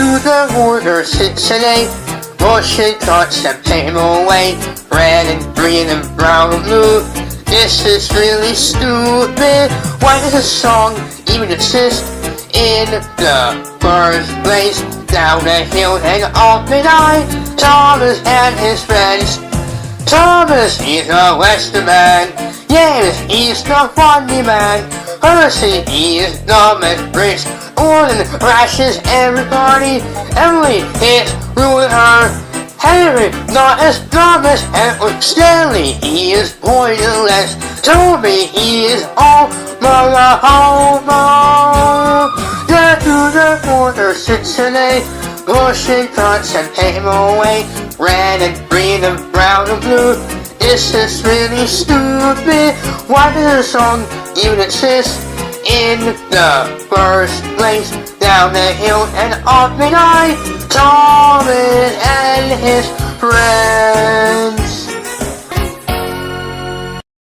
to the corner sits an eight. Bullshit cuts and paint away. Red and green and brown and blue. This is really stupid. Why does a song even exist in the first place? Down the hill and up and I, Thomas and his friends. Thomas, he's a Western man. Yes, he's the funny man. Percy, he is dumb as bricks. Gordon rashes everybody. Emily is ruining her. Henry, not as dumb as Edward Stanley, he is pointless. Toby, he is all mother homo. Down to the corner sits an eight. Pushing cuts and paint away. Red and green and brown and blue. This is really stupid. Why does a song even exist in the first place? Down the hill and up and I, Thomas and his friends.